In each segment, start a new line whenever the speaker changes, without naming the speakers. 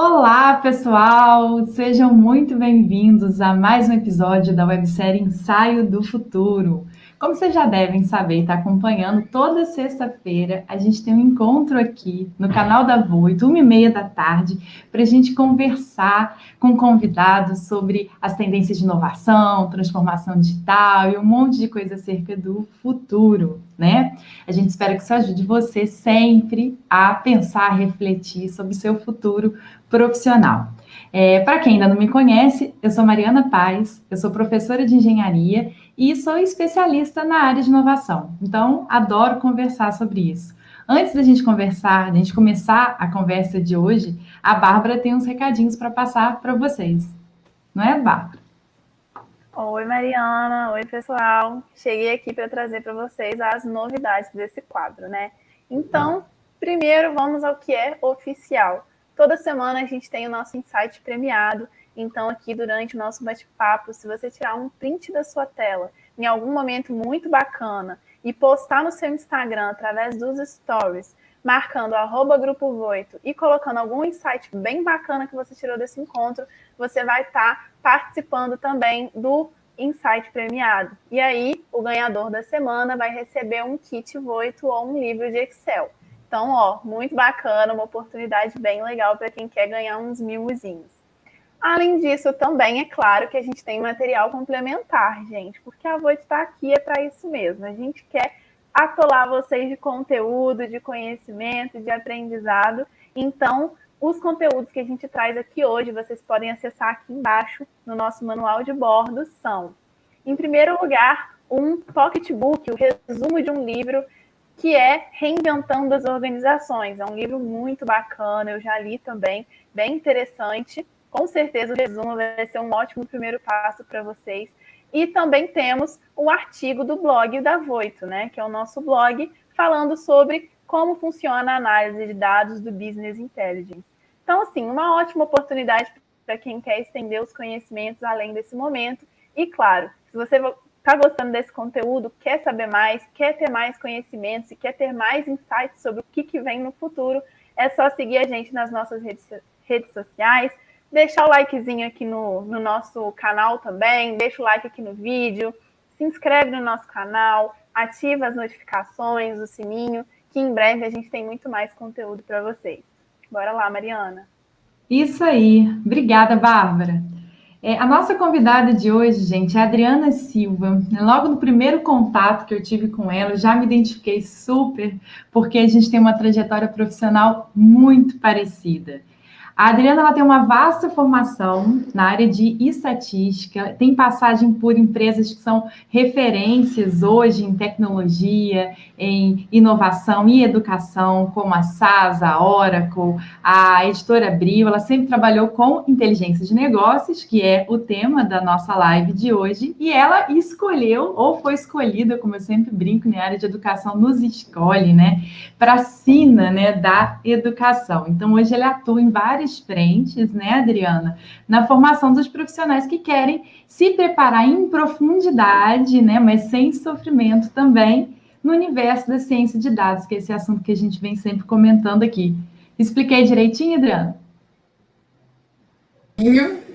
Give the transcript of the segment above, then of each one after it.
Olá, pessoal! Sejam muito bem-vindos a mais um episódio da websérie Ensaio do Futuro. Como vocês já devem saber e está acompanhando, toda sexta-feira a gente tem um encontro aqui no canal da Voito, 1h30 da tarde, para a gente conversar com convidados sobre as tendências de inovação, transformação digital e um monte de coisa acerca do futuro, né? A gente espera que isso ajude você sempre a pensar, a refletir sobre o seu futuro profissional. Para quem ainda não me conhece, eu sou Mariana Paz, eu sou professora de engenharia e sou especialista na área de inovação. Então, adoro conversar sobre isso. Antes da gente conversar, da gente começar a conversa de hoje, a Bárbara tem uns recadinhos para passar para vocês. Não é, Bárbara?
Oi, Mariana. Oi, pessoal. Cheguei aqui para trazer para vocês as novidades desse quadro, né? Então, primeiro vamos ao que é oficial. Toda semana a gente tem o nosso insight premiado. Então, aqui durante o nosso bate-papo, se você tirar um print da sua tela em algum momento muito bacana e postar no seu Instagram através dos stories, marcando @Grupo Voito e colocando algum insight bem bacana que você tirou desse encontro, você vai estar participando também do Insight premiado. E aí, o ganhador da semana vai receber um kit Voito ou um livro de Excel. Então, muito bacana, uma oportunidade bem legal para quem quer ganhar uns mimozinhos. Além disso, também é claro que a gente tem material complementar, gente, porque a Voito está aqui é para isso mesmo. A gente quer atolar vocês de conteúdo, de conhecimento, de aprendizado. Então, os conteúdos que a gente traz aqui hoje, vocês podem acessar aqui embaixo no nosso manual de bordo, são, em primeiro lugar, um pocketbook, o resumo de um livro que é Reinventando as Organizações. É um livro muito bacana, eu já li também, bem interessante. Com certeza o resumo vai ser um ótimo primeiro passo para vocês. E também temos um artigo do blog da Voito, né, que é o nosso blog, falando sobre como funciona a análise de dados do Business Intelligence. Então, assim, uma ótima oportunidade para quem quer estender os conhecimentos além desse momento. E, claro, se você está gostando desse conteúdo, quer saber mais, quer ter mais conhecimentos e quer ter mais insights sobre o que vem no futuro, é só seguir a gente nas nossas redes sociais, deixar o likezinho aqui no nosso canal também, deixa o like aqui no vídeo, se inscreve no nosso canal, ativa as notificações, o sininho, que em breve a gente tem muito mais conteúdo para vocês. Bora lá, Mariana.
Isso aí. Obrigada, Bárbara. A nossa convidada de hoje, gente, é a Adriana Silva. Logo no primeiro contato que eu tive com ela, eu já me identifiquei super, porque a gente tem uma trajetória profissional muito parecida. A Adriana ela tem uma vasta formação na área de estatística, tem passagem por empresas que são referências hoje em tecnologia, em inovação e educação, como a SAS, a Oracle, a editora Abril. Ela sempre trabalhou com inteligência de negócios, que é o tema da nossa live de hoje, e ela escolheu, ou foi escolhida, como eu sempre brinco, na área de educação, nos escolhe, né, para a sina, né, da educação. Então, hoje ela atua em várias frentes, né, Adriana, na formação dos profissionais que querem se preparar em profundidade, né, mas sem sofrimento também, no universo da ciência de dados, que é esse assunto que a gente vem sempre comentando aqui. Expliquei direitinho, Adriana?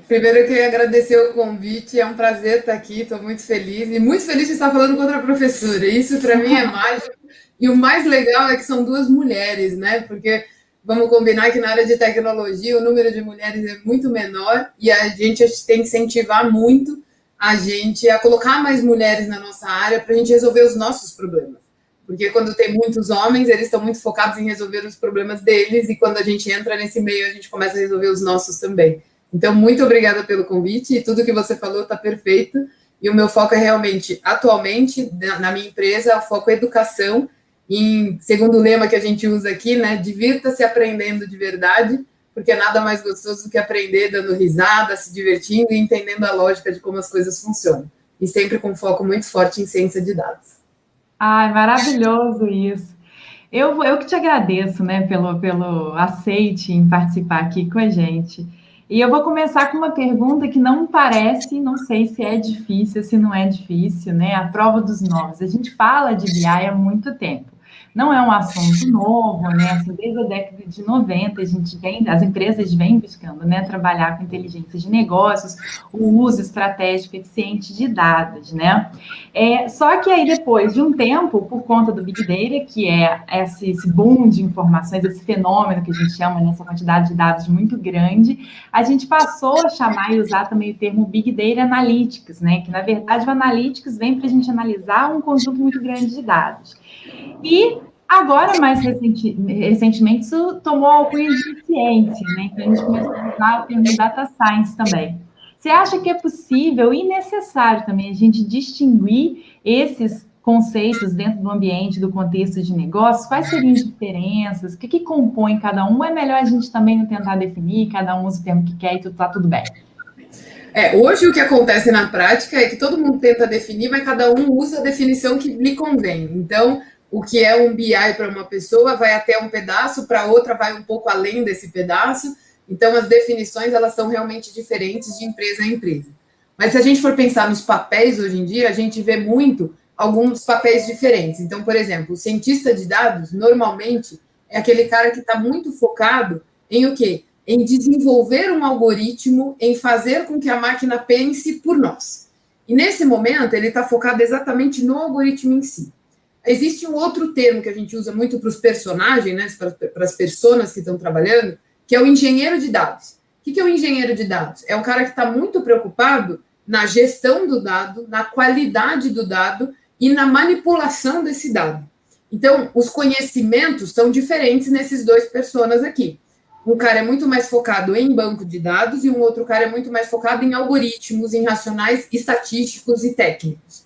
Primeiro eu queria agradecer o convite, é um prazer estar aqui, estou muito feliz e muito feliz de estar falando com outra professora. Isso para mim é mágico. E o mais legal é que são duas mulheres, né? Porque vamos combinar que na área de tecnologia o número de mulheres é muito menor e a gente tem que incentivar muito a gente a colocar mais mulheres na nossa área para a gente resolver os nossos problemas. Porque quando tem muitos homens, eles estão muito focados em resolver os problemas deles e quando a gente entra nesse meio, a gente começa a resolver os nossos também. Então, muito obrigada pelo convite e tudo que você falou está perfeito. E o meu foco é realmente, atualmente, na minha empresa, o foco é educação. E, segundo o lema que a gente usa aqui, né, divirta-se aprendendo de verdade, porque nada mais gostoso do que aprender dando risada, se divertindo e entendendo a lógica de como as coisas funcionam. E sempre com foco muito forte em ciência de dados.
Ai, maravilhoso isso. Eu que te agradeço, né, pelo aceite em participar aqui com a gente. E eu vou começar com uma pergunta que não parece, não sei se é difícil, se não é difícil, né? A prova dos nove. A gente fala de BI há muito tempo, não é um assunto novo, né? Assim, desde a década de 90, as empresas vêm buscando, né, trabalhar com inteligência de negócios, o uso estratégico eficiente de dados, né? Só que aí, depois de um tempo, por conta do Big Data, que é esse boom de informações, esse fenômeno que a gente chama, nessa quantidade de dados muito grande, a gente passou a chamar e usar também o termo Big Data Analytics, né? Que, na verdade, o Analytics vem para a gente analisar um conjunto muito grande de dados. E agora, mais recentemente, isso tomou alcunha de ciência, né? Então, a gente começou a usar o termo Data Science também. Você acha que é possível e necessário também a gente distinguir esses conceitos dentro do ambiente, do contexto de negócios? Quais seriam as diferenças? O que compõe cada um? Ou é melhor a gente também não tentar definir, cada um usa o termo que quer e tá tudo bem?
Hoje o que acontece na prática é que todo mundo tenta definir, mas cada um usa a definição que lhe convém. Então, o que é um BI para uma pessoa vai até um pedaço, para outra vai um pouco além desse pedaço. Então, as definições elas são realmente diferentes de empresa a empresa. Mas se a gente for pensar nos papéis hoje em dia, a gente vê muito alguns papéis diferentes. Então, por exemplo, o cientista de dados, normalmente, é aquele cara que está muito focado em o quê? Em desenvolver um algoritmo, em fazer com que a máquina pense por nós. E nesse momento, ele está focado exatamente no algoritmo em si. Existe um outro termo que a gente usa muito para os personagens, né, para as pessoas que estão trabalhando, que é o engenheiro de dados. O que é o engenheiro de dados? É um cara que está muito preocupado na gestão do dado, na qualidade do dado e na manipulação desse dado. Então, os conhecimentos são diferentes nesses dois personas aqui. Um cara é muito mais focado em banco de dados e um outro cara é muito mais focado em algoritmos, em racionais estatísticos e técnicos.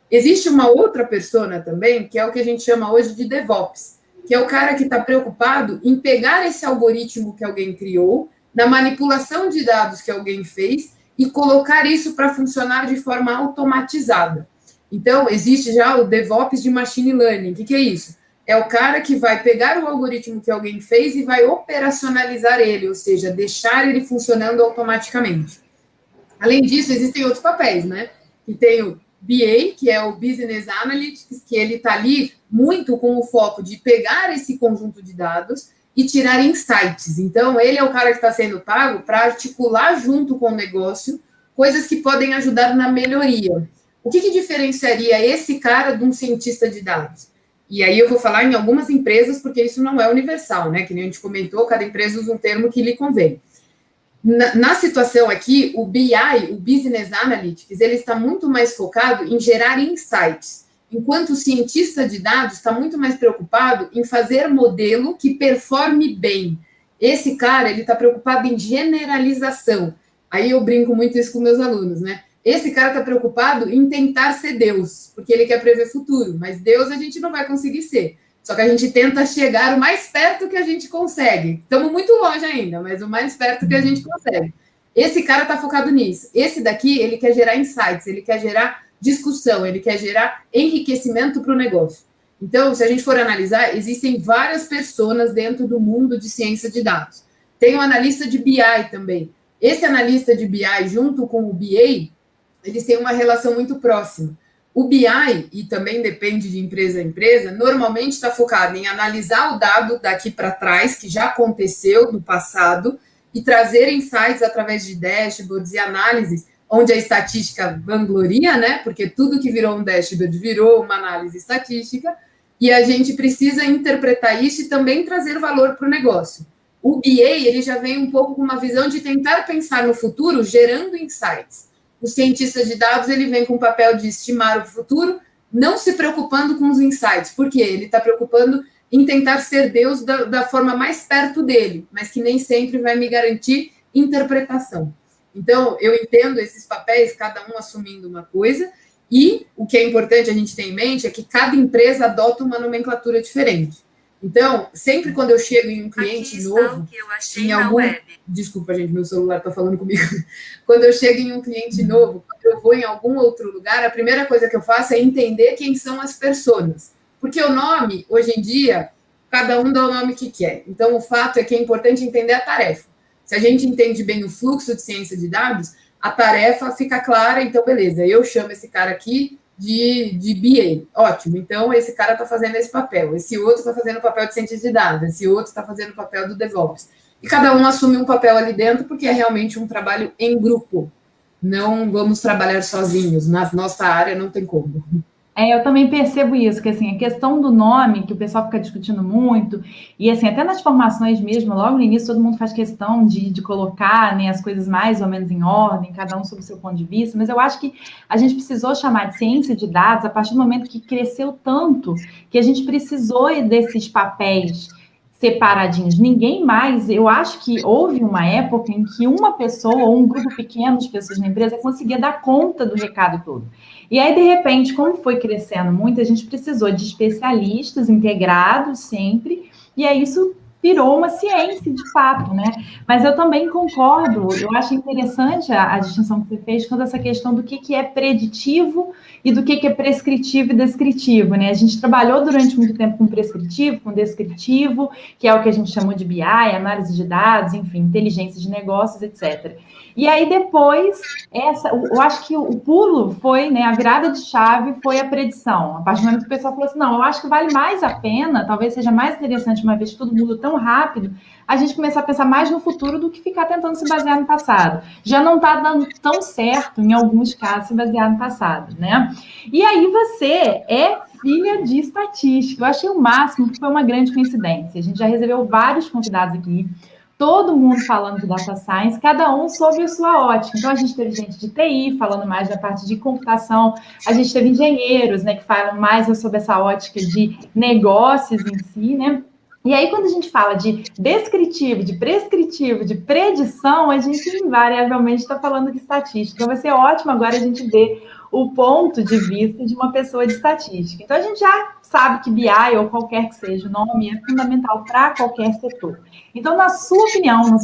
Existe uma outra persona também, que é o que a gente chama hoje de DevOps, que é o cara que está preocupado em pegar esse algoritmo que alguém criou, na manipulação de dados que alguém fez e colocar isso para funcionar de forma automatizada. Então, existe já o DevOps de Machine Learning. O que é isso? É o cara que vai pegar o algoritmo que alguém fez e vai operacionalizar ele, ou seja, deixar ele funcionando automaticamente. Além disso, existem outros papéis, né? Que tem o BA, que é o Business Analytics, que ele está ali muito com o foco de pegar esse conjunto de dados e tirar insights. Então, ele é o cara que está sendo pago para articular junto com o negócio coisas que podem ajudar na melhoria. O que diferenciaria esse cara de um cientista de dados? E aí eu vou falar em algumas empresas, porque isso não é universal, né? Que nem a gente comentou, cada empresa usa um termo que lhe convém. Na situação aqui, o BI, o Business Analytics, ele está muito mais focado em gerar insights, enquanto o cientista de dados está muito mais preocupado em fazer modelo que performe bem. Esse cara, ele está preocupado em generalização. Aí eu brinco muito isso com meus alunos, né? Esse cara está preocupado em tentar ser Deus, porque ele quer prever futuro, mas Deus a gente não vai conseguir ser. Só que a gente tenta chegar o mais perto que a gente consegue. Estamos muito longe ainda, mas o mais perto que a gente consegue. Esse cara está focado nisso. Esse daqui, ele quer gerar insights, ele quer gerar discussão, ele quer gerar enriquecimento para o negócio. Então, se a gente for analisar, existem várias pessoas dentro do mundo de ciência de dados. Tem um analista de BI também. Esse analista de BI, junto com o BA, eles têm uma relação muito próxima. O BI, e também depende de empresa a empresa, normalmente está focado em analisar o dado daqui para trás, que já aconteceu no passado, e trazer insights através de dashboards e análises, onde a estatística vangloria, né? Porque tudo que virou um dashboard virou uma análise estatística, e a gente precisa interpretar isso e também trazer valor para o negócio. O BA, ele já vem um pouco com uma visão de tentar pensar no futuro, gerando insights. O cientista de dados, ele vem com o papel de estimar o futuro, não se preocupando com os insights. Por quê? Ele está preocupando em tentar ser Deus da forma mais perto dele, mas que nem sempre vai me garantir interpretação. Então, eu entendo esses papéis, cada um assumindo uma coisa, e o que é importante a gente ter em mente é que cada empresa adota uma nomenclatura diferente. Então, sempre quando eu chego em um cliente novo, em algum... Desculpa, gente, meu celular está falando comigo. Quando eu chego em um cliente novo, quando eu vou em algum outro lugar, a primeira coisa que eu faço é entender quem são as pessoas. Porque o nome, hoje em dia, cada um dá o nome que quer. Então, o fato é que é importante entender a tarefa. Se a gente entende bem o fluxo de ciência de dados, a tarefa fica clara, então, beleza, eu chamo esse cara aqui de BA. Ótimo, então esse cara está fazendo esse papel, esse outro está fazendo o papel de cientista de dados, esse outro está fazendo o papel do DevOps. E cada um assume um papel ali dentro, porque é realmente um trabalho em grupo. Não vamos trabalhar sozinhos, na nossa área não tem como.
Eu também percebo isso, que assim, a questão do nome, que o pessoal fica discutindo muito, e assim, até nas formações mesmo, logo no início, todo mundo faz questão de colocar, né, as coisas mais ou menos em ordem, cada um sob o seu ponto de vista, mas eu acho que a gente precisou chamar de ciência de dados a partir do momento que cresceu tanto, que a gente precisou desses papéis separadinhos. Ninguém mais, eu acho que houve uma época em que uma pessoa ou um grupo pequeno de pessoas na empresa conseguia dar conta do recado todo. E aí, de repente, como foi crescendo muito, a gente precisou de especialistas integrados sempre, e aí isso virou uma ciência de fato, né? Mas eu também concordo, eu acho interessante a distinção que você fez quanto a essa questão do que é preditivo e do que é prescritivo e descritivo, né? A gente trabalhou durante muito tempo com prescritivo, com descritivo, que é o que a gente chamou de BI, análise de dados, enfim, inteligência de negócios, etc. E aí depois, eu acho que o pulo foi, né, a virada de chave foi a predição. A partir do momento que o pessoal falou assim, não, eu acho que vale mais a pena, talvez seja mais interessante, uma vez que tudo muda tão rápido, a gente começar a pensar mais no futuro do que ficar tentando se basear no passado. Já não está dando tão certo, em alguns casos, se basear no passado, né? E aí você é filha de estatística. Eu achei o máximo, que foi uma grande coincidência. A gente já recebeu vários convidados aqui, todo mundo falando de data science, cada um sob a sua ótica. Então, a gente teve gente de TI falando mais da parte de computação, a gente teve engenheiros, né, que falam mais sobre essa ótica de negócios em si, né? E aí, quando a gente fala de descritivo, de prescritivo, de predição, a gente invariavelmente está falando de estatística. Então, vai ser ótimo agora a gente ver o ponto de vista de uma pessoa de estatística. Então, a gente já sabe que BI, ou qualquer que seja o nome, é fundamental para qualquer setor. Então, na sua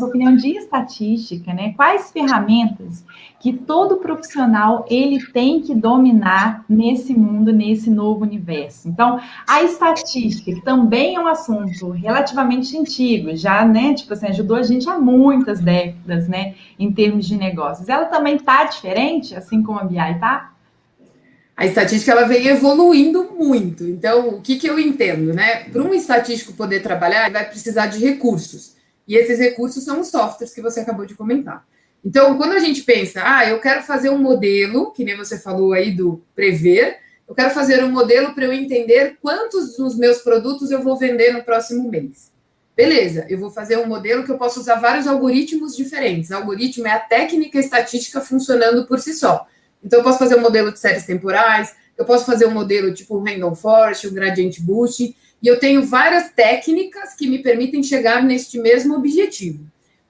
opinião de estatística, né, quais ferramentas que todo profissional ele tem que dominar nesse mundo, nesse novo universo? Então, a estatística, que também é um assunto relativamente antigo, já, né, tipo assim, ajudou a gente há muitas décadas, né, em termos de negócios. Ela também está diferente, assim como a BI está?
A estatística ela vem evoluindo muito. Então, o que eu entendo, né? Para um estatístico poder trabalhar, ele vai precisar de recursos. E esses recursos são os softwares que você acabou de comentar. Então, quando a gente pensa, eu quero fazer um modelo, que nem você falou aí do prever, eu quero fazer um modelo para eu entender quantos dos meus produtos eu vou vender no próximo mês. Beleza, eu vou fazer um modelo que eu posso usar vários algoritmos diferentes. Algoritmo é a técnica estatística funcionando por si só. Então, eu posso fazer um modelo de séries temporais, eu posso fazer um modelo tipo o Random Forest, o Gradient Boosting, e eu tenho várias técnicas que me permitem chegar neste mesmo objetivo.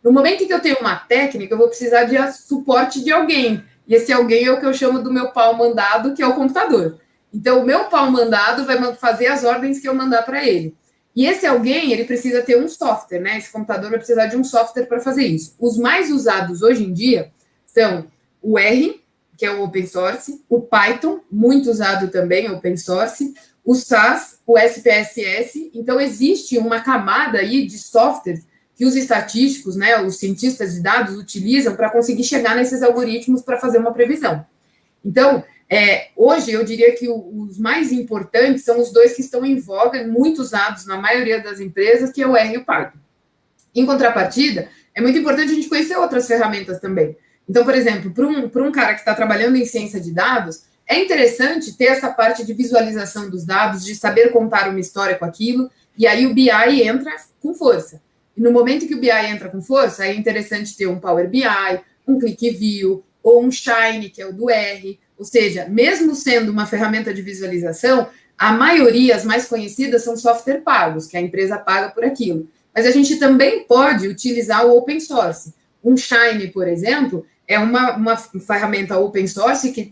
No momento em que eu tenho uma técnica, eu vou precisar de suporte de alguém, e esse alguém é o que eu chamo do meu pau mandado, que é o computador. Então, o meu pau mandado vai fazer as ordens que eu mandar para ele. E esse alguém, ele precisa ter um software, né? Esse computador vai precisar de um software para fazer isso. Os mais usados hoje em dia são o R, que é o open source, o Python, muito usado também, open source, o SAS, o SPSS. Então, existe uma camada aí de softwares que os estatísticos, né, os cientistas de dados utilizam para conseguir chegar nesses algoritmos para fazer uma previsão. Então, hoje eu diria que os mais importantes são os dois que estão em voga, muito usados na maioria das empresas, que é o R e o Python. Em contrapartida, é muito importante a gente conhecer outras ferramentas também. Então, por exemplo, para um cara que está trabalhando em ciência de dados, é interessante ter essa parte de visualização dos dados, de saber contar uma história com aquilo, e aí o BI entra com força. E no momento que o BI entra com força, é interessante ter um Power BI, um ClickView, ou um Shine, que é o do R. Ou seja, mesmo sendo uma ferramenta de visualização, a maioria, as mais conhecidas, são software pagos, que a empresa paga por aquilo. Mas a gente também pode utilizar o open source. Um Shine, por exemplo, é uma ferramenta open source que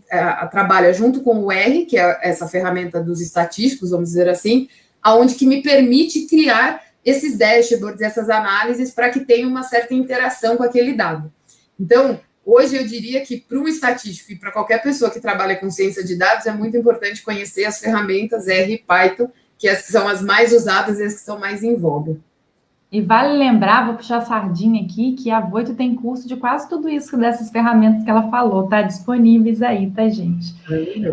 trabalha junto com o R, que é essa ferramenta dos estatísticos, vamos dizer assim, aonde que me permite criar esses dashboards, essas análises, para que tenha uma certa interação com aquele dado. Então, hoje eu diria que para um estatístico e para qualquer pessoa que trabalha com ciência de dados, é muito importante conhecer as ferramentas R e Python, que são as mais usadas e as que estão mais em voga.
E vale lembrar, vou puxar a sardinha aqui, que a Voito tem curso de quase tudo isso, dessas ferramentas que ela falou, tá disponíveis aí, tá, gente?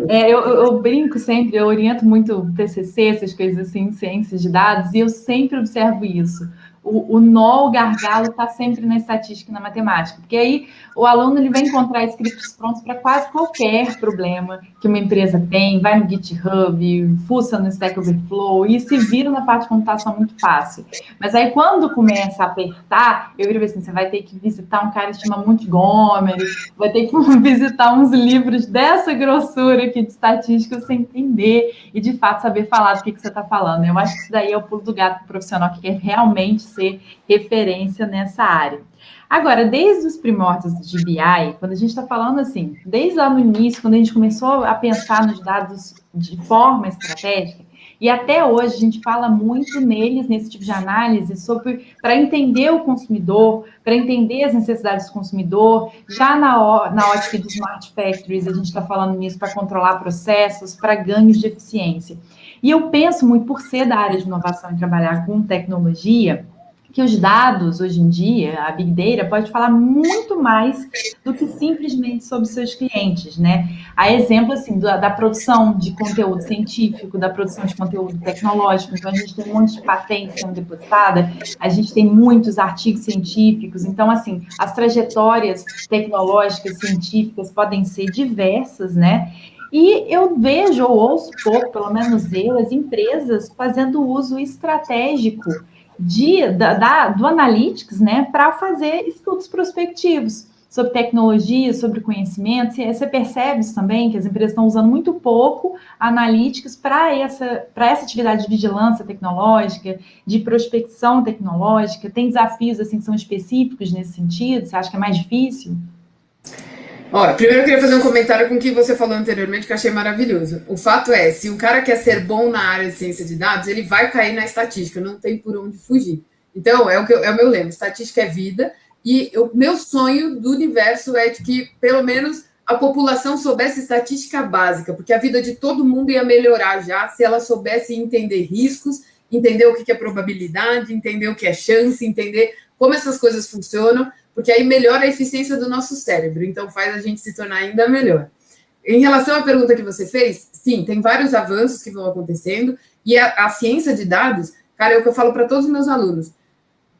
Eu brinco sempre, eu oriento muito TCC, essas coisas assim, ciências de dados, e eu sempre observo isso. O nó, o gargalo está sempre na estatística e na matemática, porque aí o aluno ele vai encontrar scripts prontos para quase qualquer problema que uma empresa tem, vai no GitHub, fuça no Stack Overflow e se vira na parte de computação muito fácil. Mas aí quando começa a apertar, eu viro assim, você vai ter que visitar um cara que se chama Montgomery, vai ter que visitar uns livros dessa grossura aqui de estatística, você entender e, de fato, saber falar do que você está falando. Eu acho que isso daí é o pulo do gato pro profissional que quer realmente ser referência nessa área. Agora, desde os primórdios de BI, quando a gente está falando assim, desde lá no início, quando a gente começou a pensar nos dados de forma estratégica, e até hoje a gente fala muito neles, nesse tipo de análise, sobre para entender o consumidor, para entender as necessidades do consumidor. Já na ótica de smart factories, a gente está falando nisso para controlar processos, para ganhos de eficiência. E eu penso muito, por ser da área de inovação e trabalhar com tecnologia, que os dados, hoje em dia, a Big Data pode falar muito mais do que simplesmente sobre seus clientes, né? A exemplo, assim, da produção de conteúdo científico, da produção de conteúdo tecnológico, então a gente tem um monte de patentes sendo depositada, a gente tem muitos artigos científicos, então, assim, as trajetórias tecnológicas, científicas podem ser diversas, né? E eu vejo, ou ouço pouco, pelo menos eu, as empresas fazendo uso estratégico do Analytics, né, para fazer estudos prospectivos sobre tecnologia, sobre conhecimento. Você percebe isso também, que as empresas estão usando muito pouco Analytics para essa atividade de vigilância tecnológica, de prospecção tecnológica. Tem desafios assim, que são específicos nesse sentido? Você acha que é mais difícil?
Olha, primeiro eu queria fazer um comentário com o que você falou anteriormente, que eu achei maravilhoso. O fato é, se um cara quer ser bom na área de ciência de dados, ele vai cair na estatística, não tem por onde fugir. Então, é o meu lema, estatística é vida, e o meu sonho do universo é de que, pelo menos, a população soubesse estatística básica, porque a vida de todo mundo ia melhorar já se ela soubesse entender riscos, entender o que é probabilidade, entender o que é chance, entender como essas coisas funcionam, porque aí melhora a eficiência do nosso cérebro, então faz a gente se tornar ainda melhor. Em relação à pergunta que você fez, sim, tem vários avanços que vão acontecendo, e a ciência de dados, cara, é o que eu falo para todos os meus alunos.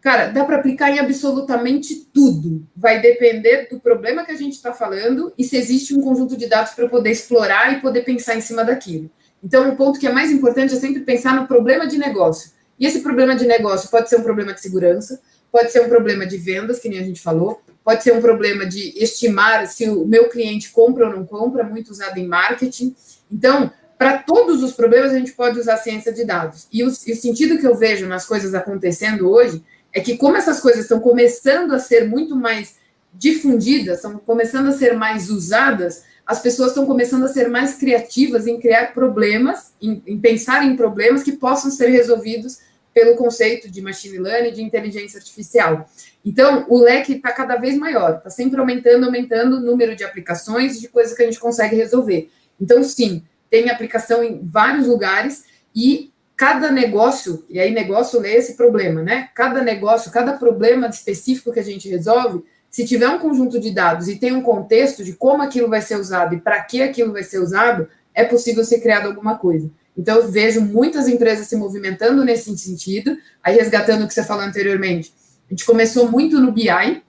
Cara, dá para aplicar em absolutamente tudo. Vai depender do problema que a gente está falando e se existe um conjunto de dados para eu poder explorar e poder pensar em cima daquilo. Então, o ponto que é mais importante é sempre pensar no problema de negócio. E esse problema de negócio pode ser um problema de segurança, pode ser um problema de vendas, que nem a gente falou, pode ser um problema de estimar se o meu cliente compra ou não compra, muito usado em marketing. Então, para todos os problemas, a gente pode usar ciência de dados. E o sentido que eu vejo nas coisas acontecendo hoje é que, como essas coisas estão começando a ser muito mais difundidas, estão começando a ser mais usadas, as pessoas estão começando a ser mais criativas em criar problemas, em pensar em problemas que possam ser resolvidos pelo conceito de machine learning, de inteligência artificial. Então, o leque está cada vez maior, está sempre aumentando o número de aplicações, de coisas que a gente consegue resolver. Então, sim, tem aplicação em vários lugares e cada negócio, e aí negócio é esse problema, né? Cada negócio, cada problema específico que a gente resolve, se tiver um conjunto de dados e tem um contexto de como aquilo vai ser usado e para que aquilo vai ser usado, é possível ser criado alguma coisa. Então, eu vejo muitas empresas se movimentando nesse sentido. Aí, resgatando o que você falou anteriormente, a gente começou muito no BI,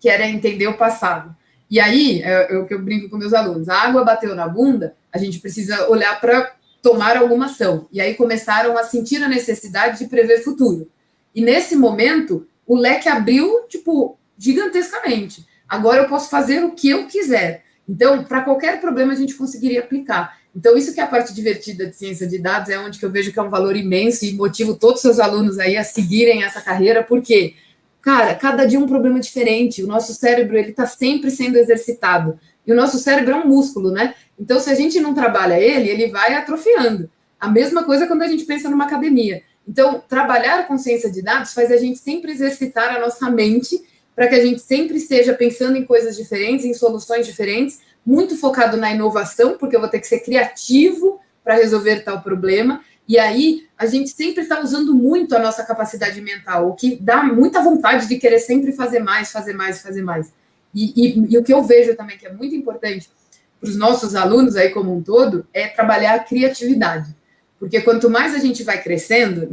que era entender o passado. E aí, é o que eu brinco com meus alunos, a água bateu na bunda, a gente precisa olhar para tomar alguma ação. E aí começaram a sentir a necessidade de prever futuro. E nesse momento, o leque abriu, tipo, gigantescamente. Agora eu posso fazer o que eu quiser. Então, para qualquer problema, a gente conseguiria aplicar. Então, isso que é a parte divertida de ciência de dados, é onde que eu vejo que é um valor imenso e motivo todos os seus alunos aí a seguirem essa carreira, porque, cara, cada dia é um problema diferente. O nosso cérebro, ele está sempre sendo exercitado. E o nosso cérebro é um músculo, né? Então, se a gente não trabalha ele vai atrofiando. A mesma coisa quando a gente pensa numa academia. Então, trabalhar com ciência de dados faz a gente sempre exercitar a nossa mente para que a gente sempre esteja pensando em coisas diferentes, em soluções diferentes, muito focado na inovação, porque eu vou ter que ser criativo para resolver tal problema. E aí, a gente sempre está usando muito a nossa capacidade mental, o que dá muita vontade de querer sempre fazer mais, fazer mais, fazer mais. E o que eu vejo também que é muito importante para os nossos alunos aí como um todo é trabalhar a criatividade. Porque quanto mais a gente vai crescendo,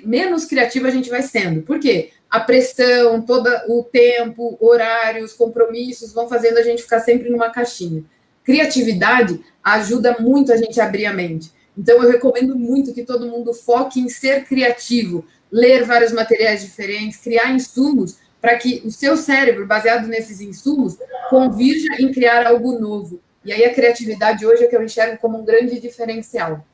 menos criativa a gente vai sendo. Por quê? A pressão, todo o tempo, horários, compromissos vão fazendo a gente ficar sempre numa caixinha. Criatividade ajuda muito a gente a abrir a mente. Então, eu recomendo muito que todo mundo foque em ser criativo, ler vários materiais diferentes, criar insumos para que o seu cérebro, baseado nesses insumos, convirja em criar algo novo. E aí a criatividade hoje é que eu enxergo como um grande diferencial.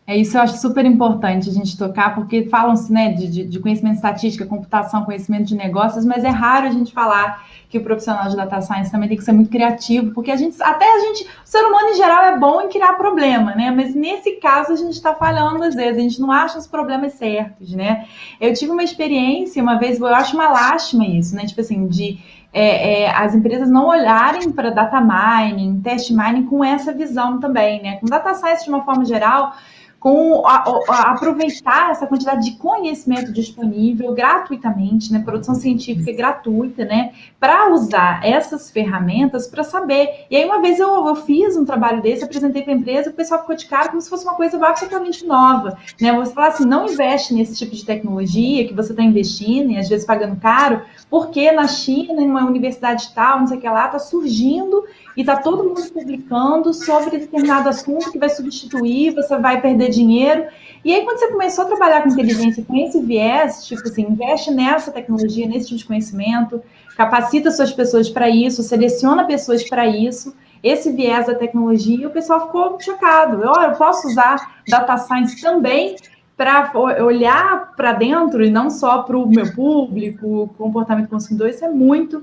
É isso, eu acho super importante a gente tocar, porque falam-se, né, de conhecimento de estatística, computação, conhecimento de negócios, mas é raro a gente falar que o profissional de data science também tem que ser muito criativo, porque o ser humano em geral é bom em criar problema, né? Mas nesse caso a gente está falhando às vezes, a gente não acha os problemas certos, né? Eu tive uma experiência uma vez, eu acho uma lástima isso, né? Tipo assim, as empresas não olharem para data mining, test mining com essa visão também, né? Com data science de uma forma geral, com aproveitar essa quantidade de conhecimento disponível gratuitamente, né, produção científica gratuita, né, para usar essas ferramentas para saber. E aí uma vez eu fiz um trabalho desse, apresentei para a empresa, o pessoal ficou de cara como se fosse uma coisa absolutamente nova, né, você fala assim, não investe nesse tipo de tecnologia que você está investindo e às vezes pagando caro, porque na China, em uma universidade tal, não sei o que lá, está surgindo e está todo mundo publicando sobre determinado assunto que vai substituir, você vai perder dinheiro. E aí, quando você começou a trabalhar com inteligência, com esse viés, tipo assim, investe nessa tecnologia, nesse tipo de conhecimento, capacita suas pessoas para isso, seleciona pessoas para isso, esse viés da tecnologia, o pessoal ficou chocado. Eu posso usar data science também para olhar para dentro e não só para o meu público, comportamento consumidor, isso é muito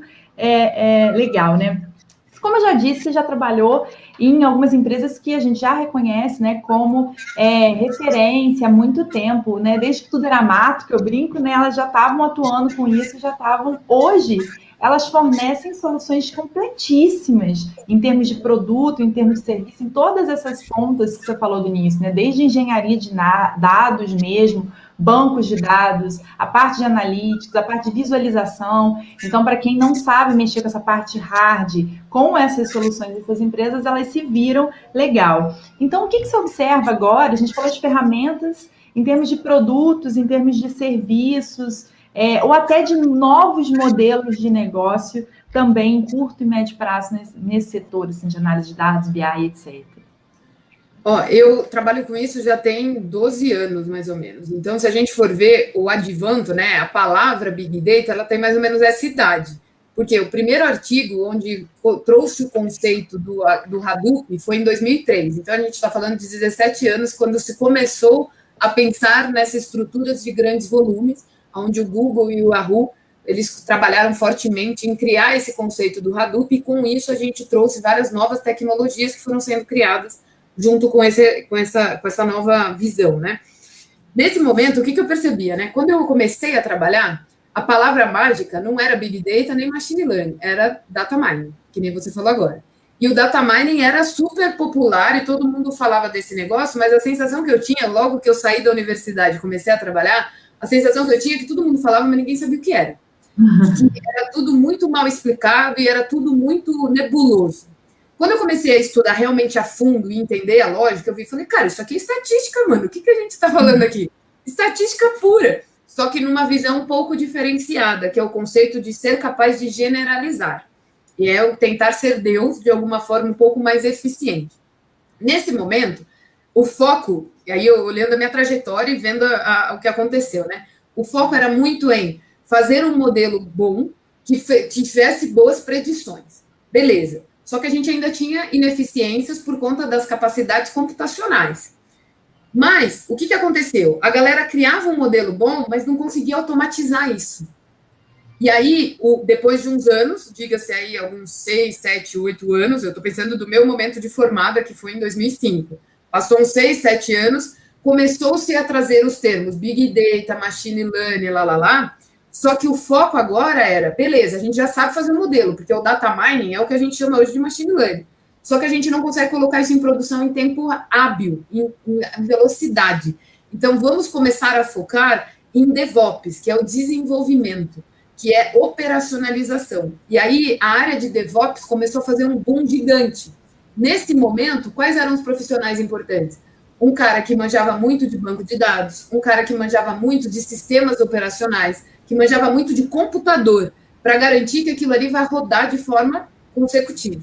legal, né? Como eu já disse, você já trabalhou em algumas empresas que a gente já reconhece, né, como referência há muito tempo, né, desde que tudo era mato, que eu brinco, né, elas já estavam atuando com isso, já estavam, hoje, elas fornecem soluções completíssimas em termos de produto, em termos de serviço, em todas essas pontas que você falou do início, né, desde engenharia de dados mesmo, bancos de dados, a parte de analytics, a parte de visualização. Então, para quem não sabe mexer com essa parte hard, com essas soluções dessas empresas, elas se viram legal. Então, o que você observa agora? A gente falou de ferramentas em termos de produtos, em termos de serviços, ou até de novos modelos de negócio, também em curto e médio prazo nesse setor assim, de análise de dados, BI, etc.
Eu trabalho com isso já tem 12 anos, mais ou menos. Então, se a gente for ver o advanto, né, a palavra Big Data, ela tem mais ou menos essa idade. Porque o primeiro artigo onde trouxe o conceito do Hadoop foi em 2003. Então, a gente está falando de 17 anos, quando se começou a pensar nessas estruturas de grandes volumes, onde o Google e o Yahoo, eles trabalharam fortemente em criar esse conceito do Hadoop, e com isso a gente trouxe várias novas tecnologias que foram sendo criadas junto com essa nova visão, né? Nesse momento, o que eu percebia, né? Quando eu comecei a trabalhar, a palavra mágica não era Big Data nem Machine Learning, era Data Mining, que nem você falou agora. E o Data Mining era super popular e todo mundo falava desse negócio, mas a sensação que eu tinha, logo que eu saí da universidade e comecei a trabalhar, a sensação que eu tinha é que todo mundo falava, mas ninguém sabia o que era. Era tudo muito mal explicado e era tudo muito nebuloso. Quando eu comecei a estudar realmente a fundo e entender a lógica, eu falei, cara, isso aqui é estatística, mano. O que a gente está falando aqui? Estatística pura. Só que numa visão um pouco diferenciada, que é o conceito de ser capaz de generalizar. E é o tentar ser Deus de alguma forma um pouco mais eficiente. Nesse momento, o foco, e aí eu olhando a minha trajetória e vendo o que aconteceu, né? O foco era muito em fazer um modelo bom que tivesse boas predições. Beleza. Só que a gente ainda tinha ineficiências por conta das capacidades computacionais. Mas, o que aconteceu? A galera criava um modelo bom, mas não conseguia automatizar isso. E aí, depois de uns anos, diga-se aí alguns 6, 7, 8 anos, eu estou pensando do meu momento de formada, que foi em 2005. Passou uns 6, 7 anos, começou-se a trazer os termos Big Data, Machine Learning, só que o foco agora era, beleza, a gente já sabe fazer o modelo, porque o data mining é o que a gente chama hoje de machine learning. Só que a gente não consegue colocar isso em produção em tempo hábil, em velocidade. Então, vamos começar a focar em DevOps, que é o desenvolvimento, que é operacionalização. E aí, a área de DevOps começou a fazer um boom gigante. Nesse momento, quais eram os profissionais importantes? Um cara que manjava muito de banco de dados, um cara que manjava muito de sistemas operacionais, que manjava muito de computador, para garantir que aquilo ali vai rodar de forma consecutiva.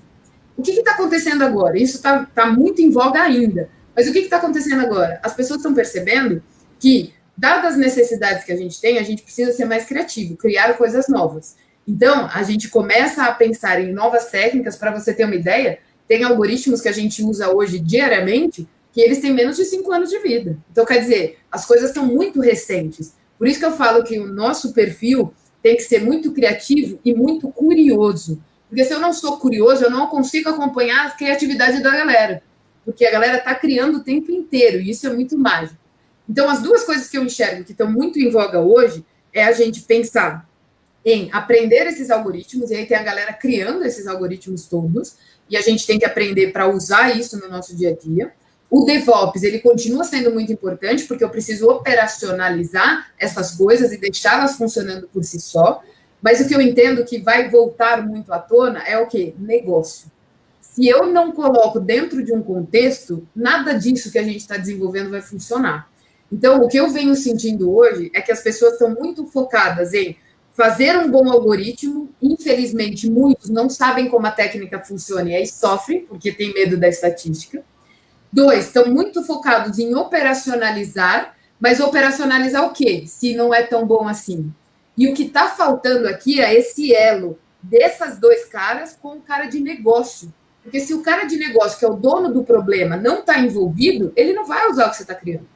O que está acontecendo agora? Isso está muito em voga ainda. Mas o que está acontecendo agora? As pessoas estão percebendo que, dadas as necessidades que a gente tem, a gente precisa ser mais criativo, criar coisas novas. Então, a gente começa a pensar em novas técnicas. Para você ter uma ideia, tem algoritmos que a gente usa hoje diariamente que eles têm menos de 5 anos de vida. Então, quer dizer, as coisas estão muito recentes. Por isso que eu falo que o nosso perfil tem que ser muito criativo e muito curioso. Porque se eu não sou curioso, eu não consigo acompanhar a criatividade da galera. Porque a galera está criando o tempo inteiro, e isso é muito mágico. Então, as duas coisas que eu enxergo que estão muito em voga hoje é a gente pensar em aprender esses algoritmos, e aí tem a galera criando esses algoritmos todos, e a gente tem que aprender para usar isso no nosso dia a dia. O DevOps, ele continua sendo muito importante, porque eu preciso operacionalizar essas coisas e deixá-las funcionando por si só, mas o que eu entendo que vai voltar muito à tona é o quê? Negócio. Se eu não coloco dentro de um contexto, nada disso que a gente está desenvolvendo vai funcionar. Então, o que eu venho sentindo hoje é que as pessoas estão muito focadas em fazer um bom algoritmo. Infelizmente, muitos não sabem como a técnica funciona e aí sofrem, porque tem medo da estatística. 2, estão muito focados em operacionalizar, mas operacionalizar o quê? Se não é tão bom assim. E o que está faltando aqui é esse elo dessas 2 caras com o cara de negócio. Porque se o cara de negócio, que é o dono do problema, não está envolvido, ele não vai usar o que você está criando.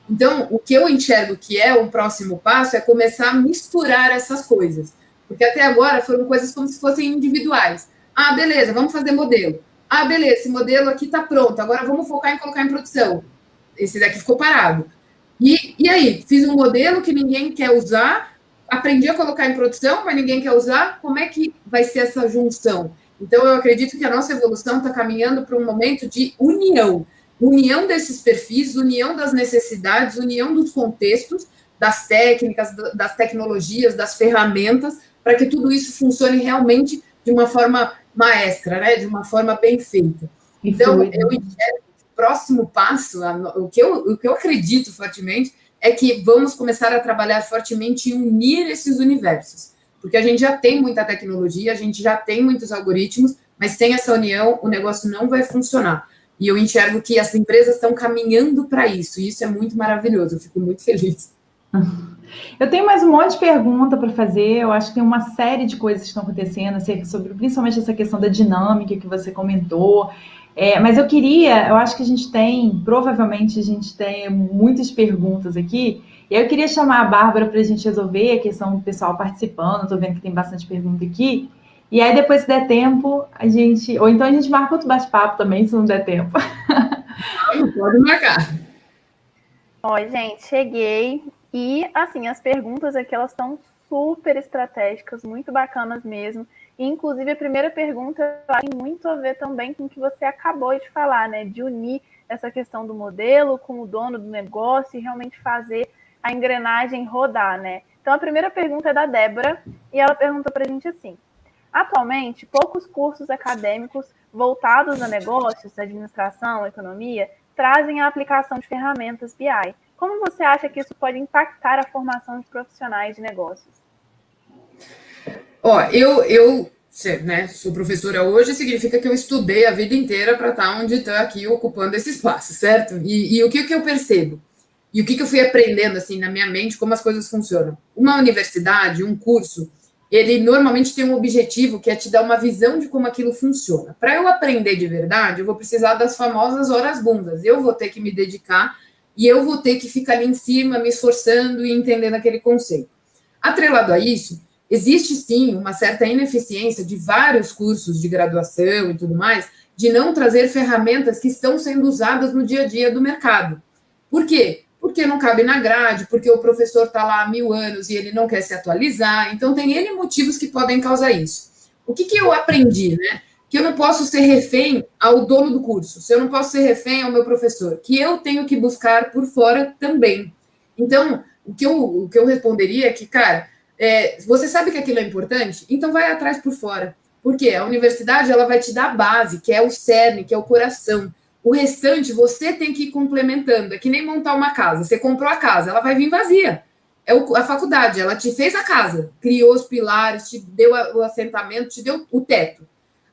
Então, o que eu enxergo que é um próximo passo é começar a misturar essas coisas. Porque até agora foram coisas como se fossem individuais. Ah, beleza, vamos fazer modelo. Ah, beleza, esse modelo aqui está pronto, agora vamos focar em colocar em produção. Esse daqui ficou parado. E aí, fiz um modelo que ninguém quer usar, aprendi a colocar em produção, mas ninguém quer usar, como é que vai ser essa junção? Então, eu acredito que a nossa evolução está caminhando para um momento de união. União desses perfis, união das necessidades, união dos contextos, das técnicas, das tecnologias, das ferramentas, para que tudo isso funcione realmente de uma forma maestra, né? De uma forma bem feita. Então, eu enxergo que o próximo passo, o que eu acredito fortemente, é que vamos começar a trabalhar fortemente em unir esses universos. Porque a gente já tem muita tecnologia, a gente já tem muitos algoritmos, mas sem essa união o negócio não vai funcionar. E eu enxergo que as empresas estão caminhando para isso, e isso é muito maravilhoso, eu fico muito feliz.
Eu tenho mais um monte de pergunta para fazer, eu acho que tem uma série de coisas que estão acontecendo, sobre principalmente essa questão da dinâmica que você comentou, mas eu acho que provavelmente a gente tem muitas perguntas aqui, e aí eu queria chamar a Bárbara para a gente resolver a questão do pessoal participando, estou vendo que tem bastante pergunta aqui, e aí depois, se der tempo, ou então a gente marca outro bate-papo também, se não der tempo.
Pode marcar.
Oi, gente, cheguei. E, assim, as perguntas aqui, elas estão super estratégicas, muito bacanas mesmo. E, inclusive, a primeira pergunta tem muito a ver também com o que você acabou de falar, né? De unir essa questão do modelo com o dono do negócio e realmente fazer a engrenagem rodar, né? Então, a primeira pergunta é da Débora, e ela perguntou para a gente assim: atualmente, poucos cursos acadêmicos voltados a negócios, administração, economia, trazem a aplicação de ferramentas BI. Como você acha que isso pode impactar a formação de profissionais de negócios?
Eu né, sou professora hoje, significa que eu estudei a vida inteira para estar onde estou aqui ocupando esse espaço, certo? E o que eu percebo? E o que eu fui aprendendo assim na minha mente, como as coisas funcionam? Uma universidade, um curso, ele normalmente tem um objetivo que é te dar uma visão de como aquilo funciona. Para eu aprender de verdade, eu vou precisar das famosas horas bundas. Eu vou ter que me dedicar e eu vou ter que ficar ali em cima, me esforçando e entendendo aquele conceito. Atrelado a isso, existe sim uma certa ineficiência de vários cursos de graduação e tudo mais, de não trazer ferramentas que estão sendo usadas no dia a dia do mercado. Por quê? Porque não cabe na grade, porque o professor está lá há 1000 anos e ele não quer se atualizar. Então, tem N motivos que podem causar isso. O que eu aprendi, né? que eu não posso ser refém ao dono do curso, se eu não posso ser refém ao meu professor, que eu tenho que buscar por fora também. Então, o que eu responderia é que, cara, você sabe que aquilo é importante? Então vai atrás por fora. Porque a universidade ela vai te dar a base, que é o cerne, que é o coração. O restante você tem que ir complementando. É que nem montar uma casa. Você comprou a casa, ela vai vir vazia. A faculdade, ela te fez a casa, criou os pilares, te deu o assentamento, te deu o teto.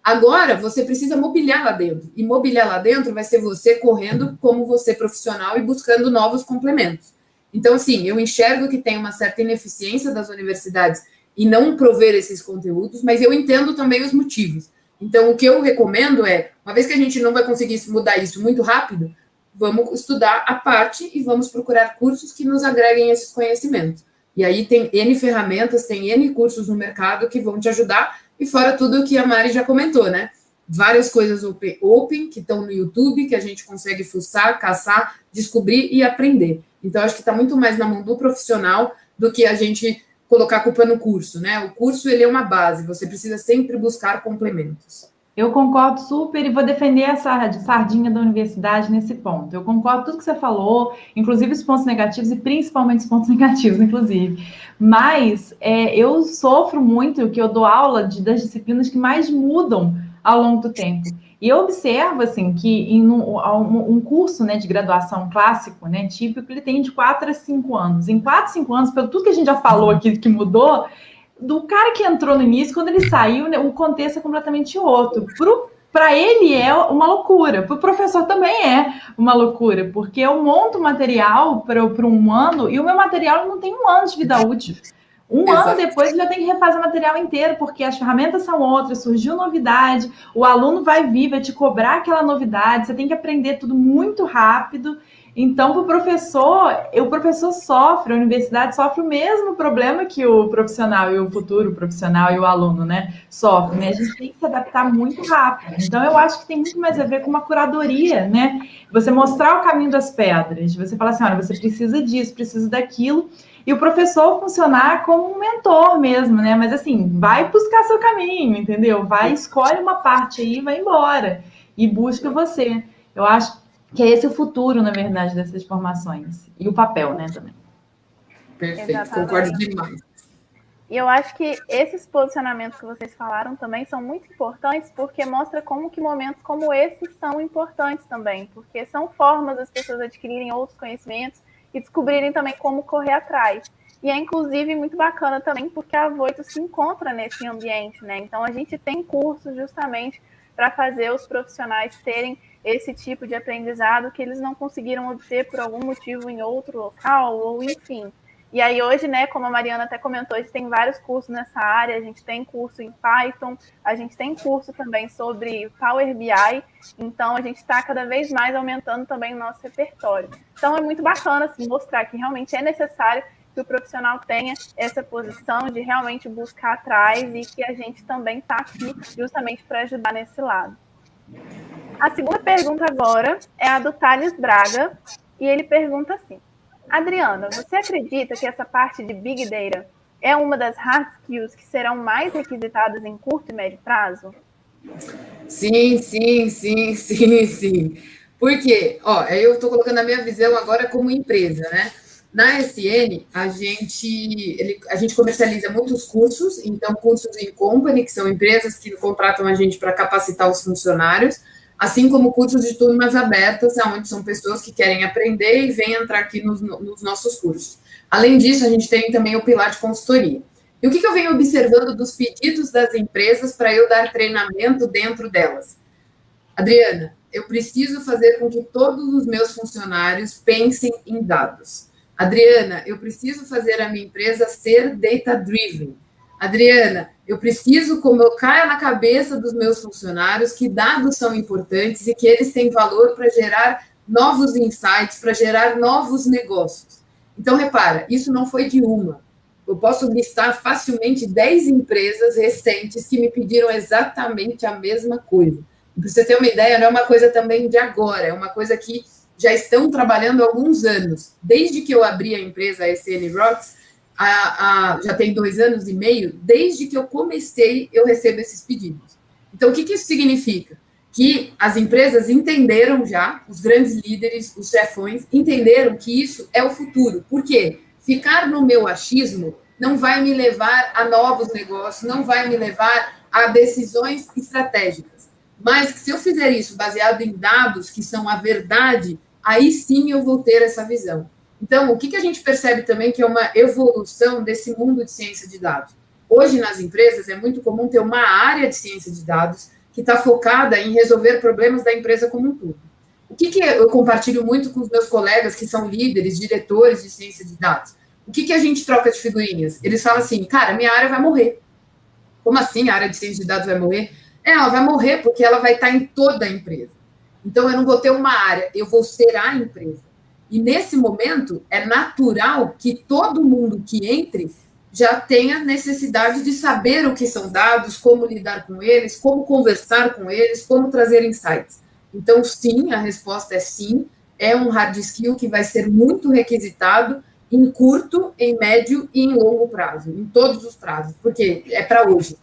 Agora você precisa mobiliar lá dentro. E mobiliar lá dentro vai ser você correndo como você profissional e buscando novos complementos. Então, assim, eu enxergo que tem uma certa ineficiência das universidades e não prover esses conteúdos, mas eu entendo também os motivos. Então, o que eu recomendo é, uma vez que a gente não vai conseguir mudar isso muito rápido, vamos estudar a parte e vamos procurar cursos que nos agreguem esses conhecimentos. E aí tem N ferramentas, tem N cursos no mercado que vão te ajudar, e fora tudo o que a Mari já comentou, né? Várias coisas open que estão no YouTube, que a gente consegue fuçar, caçar, descobrir e aprender. Então, acho que está muito mais na mão do profissional do que a gente colocar a culpa no curso, né? O curso, ele é uma base, você precisa sempre buscar complementos.
Eu concordo super e vou defender essa sardinha da universidade nesse ponto. Eu concordo com tudo que você falou, inclusive os pontos negativos e principalmente os pontos negativos, inclusive. Mas eu sofro muito que eu dou aula das disciplinas que mais mudam ao longo do tempo. E eu observo, assim, que em um curso, né, de graduação clássico, né, típico, ele tem de 4 a 5 anos. Em 4 a 5 anos, pelo tudo que a gente já falou aqui que mudou, do cara que entrou no início, quando ele saiu, né, o contexto é completamente outro. Para ele é uma loucura, para o professor também é uma loucura, porque eu monto material para um ano e o meu material não tem um ano de vida útil. Ano depois já tem que refazer o material inteiro, porque as ferramentas são outras, surgiu novidade, o aluno vai vir, vai te cobrar aquela novidade, você tem que aprender tudo muito rápido. Então, para o professor sofre, a universidade sofre o mesmo problema que o profissional e o futuro profissional e o aluno, né? Sofre, né? A gente tem que se adaptar muito rápido. Então, eu acho que tem muito mais a ver com uma curadoria, né? Você mostrar o caminho das pedras, você falar assim, olha, você precisa disso, precisa daquilo, e o professor funcionar como um mentor mesmo, né? Mas assim, vai buscar seu caminho, entendeu? Vai, escolhe uma parte aí e vai embora. E busca você. Eu acho que é esse o futuro, na verdade, dessas formações. E o papel, né, também.
Perfeito, exatamente. Concordo demais.
E eu acho que esses posicionamentos que vocês falaram também são muito importantes, porque mostra como que momentos como esses são importantes também, porque são formas das pessoas adquirirem outros conhecimentos e descobrirem também como correr atrás. E é, inclusive, muito bacana também, porque a Voito se encontra nesse ambiente, né? Então, a gente tem cursos justamente para fazer os profissionais terem esse tipo de aprendizado que eles não conseguiram obter por algum motivo em outro local, ou enfim. E aí hoje, né, como a Mariana até comentou, a gente tem vários cursos nessa área, a gente tem curso em Python, a gente tem curso também sobre Power BI, então a gente está cada vez mais aumentando também o nosso repertório. Então é muito bacana assim, mostrar que realmente é necessário que o profissional tenha essa posição de realmente buscar atrás e que a gente também está aqui justamente para ajudar nesse lado. A segunda pergunta agora é a do Thales Braga, e ele pergunta assim: Adriana, você acredita que essa parte de Big Data é uma das hard skills que serão mais requisitadas em curto e médio prazo?
Sim. Porque, eu estou colocando a minha visão agora como empresa, né? Na SN, a gente comercializa muitos cursos, então cursos em company, que são empresas que contratam a gente para capacitar os funcionários, assim como cursos de turmas abertas, onde são pessoas que querem aprender e vêm entrar aqui nos nossos cursos. Além disso, a gente tem também o pilar de consultoria. E o que eu venho observando dos pedidos das empresas para eu dar treinamento dentro delas? Adriana, eu preciso fazer com que todos os meus funcionários pensem em dados. Adriana, eu preciso fazer a minha empresa ser data-driven. Adriana, eu preciso colocar na cabeça dos meus funcionários que dados são importantes e que eles têm valor para gerar novos insights, para gerar novos negócios. Então, repara, isso não foi de uma. Eu posso listar facilmente 10 empresas recentes que me pediram exatamente a mesma coisa. Para você ter uma ideia, não é uma coisa também de agora, é uma coisa que já estão trabalhando há alguns anos. Desde que eu abri a empresa, a SN Rocks, já tem 2 anos e meio, desde que eu comecei, eu recebo esses pedidos. Então, o que isso significa? Que as empresas entenderam já, os grandes líderes, os chefões, entenderam que isso é o futuro. Por quê? Ficar no meu achismo não vai me levar a novos negócios, não vai me levar a decisões estratégicas. Mas que se eu fizer isso baseado em dados que são a verdade, aí sim eu vou ter essa visão. Então, o que a gente percebe também que é uma evolução desse mundo de ciência de dados? Hoje, nas empresas, é muito comum ter uma área de ciência de dados que está focada em resolver problemas da empresa como um todo. O que eu compartilho muito com os meus colegas que são líderes, diretores de ciência de dados? O que a gente troca de figurinhas? Eles falam assim, cara, minha área vai morrer. Como assim a área de ciência de dados vai morrer? Ela vai morrer porque ela vai estar em toda a empresa. Então, eu não vou ter uma área, eu vou ser a empresa. E, nesse momento, é natural que todo mundo que entre já tenha necessidade de saber o que são dados, como lidar com eles, como conversar com eles, como trazer insights. Então, sim, a resposta é sim, é um hard skill que vai ser muito requisitado em curto, em médio e em longo prazo, em todos os prazos, porque é para hoje.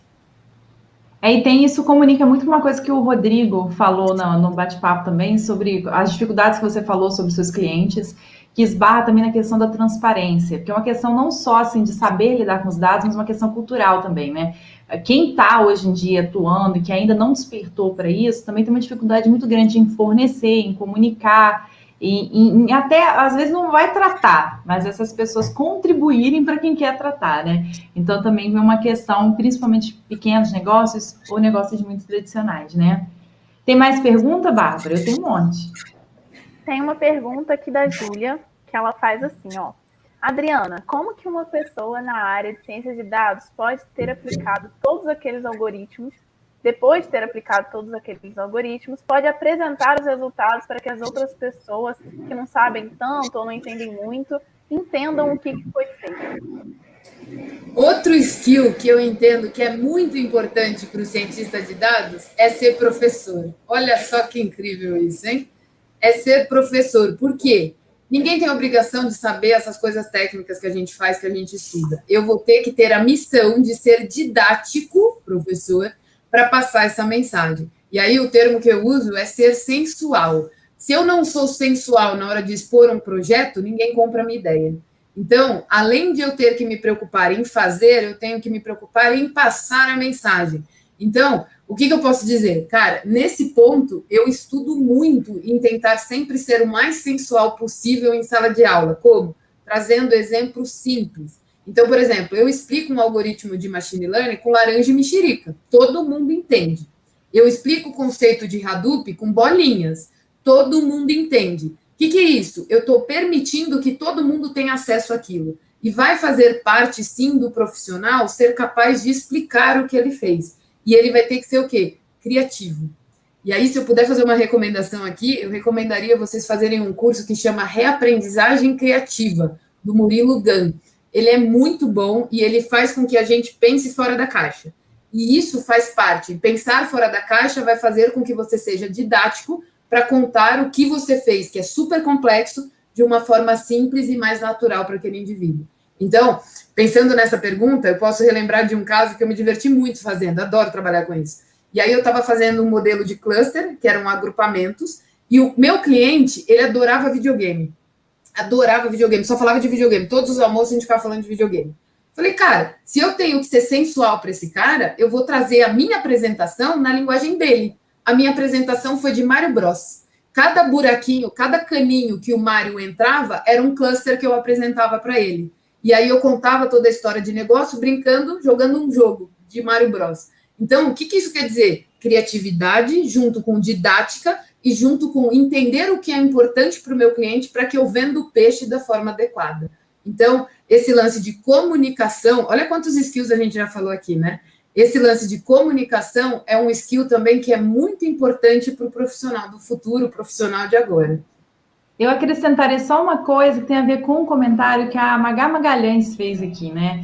E tem isso, comunica muito com uma coisa que o Rodrigo falou no bate-papo também, sobre as dificuldades que você falou sobre seus clientes, que esbarra também na questão da transparência, porque é uma questão não só assim, de saber lidar com os dados, mas uma questão cultural também, né? Quem está hoje em dia atuando e que ainda não despertou para isso, também tem uma dificuldade muito grande em fornecer, em comunicar, e até, às vezes, não vai tratar, mas essas pessoas contribuírem para quem quer tratar, né? Então, também vem uma questão, principalmente pequenos negócios ou negócios muito tradicionais, né? Tem mais pergunta, Bárbara? Eu tenho um monte.
Tem uma pergunta aqui da Júlia, que ela faz assim, ó. Adriana, como que uma pessoa na área de ciência de dados pode ter aplicado todos aqueles algoritmos, depois de ter aplicado todos aqueles algoritmos, pode apresentar os resultados para que as outras pessoas que não sabem tanto ou não entendem muito, entendam o que foi feito?
Outro skill que eu entendo que é muito importante para o cientista de dados é ser professor. Olha só que incrível isso, hein? É ser professor. Por quê? Ninguém tem a obrigação de saber essas coisas técnicas que a gente faz, que a gente estuda. Eu vou ter que ter a missão de ser didático, professor, para passar essa mensagem. E aí o termo que eu uso é ser sensual. Se eu não sou sensual na hora de expor um projeto, ninguém compra a minha ideia. Então, além de eu ter que me preocupar em fazer, eu tenho que me preocupar em passar a mensagem. Então, o que eu posso dizer? Cara, nesse ponto, eu estudo muito em tentar sempre ser o mais sensual possível em sala de aula. Como? Trazendo exemplos simples. Então, por exemplo, eu explico um algoritmo de machine learning com laranja e mexerica. Todo mundo entende. Eu explico o conceito de Hadoop com bolinhas. Todo mundo entende. O que é isso? Eu estou permitindo que todo mundo tenha acesso àquilo. E vai fazer parte, sim, do profissional ser capaz de explicar o que ele fez. E ele vai ter que ser o quê? Criativo. E aí, se eu puder fazer uma recomendação aqui, eu recomendaria vocês fazerem um curso que chama Reaprendizagem Criativa, do Murilo Gun. Ele é muito bom e ele faz com que a gente pense fora da caixa. E isso faz parte. Pensar fora da caixa vai fazer com que você seja didático para contar o que você fez, que é super complexo, de uma forma simples e mais natural para aquele indivíduo. Então, pensando nessa pergunta, eu posso relembrar de um caso que eu me diverti muito fazendo, adoro trabalhar com isso. E aí eu estava fazendo um modelo de cluster, que eram agrupamentos, e o meu cliente, ele adorava videogame. Adorava videogame, só falava de videogame. Todos os almoços a gente ficava falando de videogame. Falei, cara, se eu tenho que ser sensual para esse cara, eu vou trazer a minha apresentação na linguagem dele. A minha apresentação foi de Mario Bros. Cada buraquinho, cada caninho que o Mario entrava, era um cluster que eu apresentava para ele. E aí eu contava toda a história de negócio, brincando, jogando um jogo de Mario Bros. Então, o que isso quer dizer? Criatividade junto com didática e junto com entender o que é importante para o meu cliente para que eu venda o peixe da forma adequada. Então, esse lance de comunicação, olha quantos skills a gente já falou aqui, né? Esse lance de comunicação é um skill também que é muito importante para o profissional do futuro, o profissional de agora.
Eu acrescentaria só uma coisa que tem a ver com um comentário que a Magá Magalhães fez aqui, né?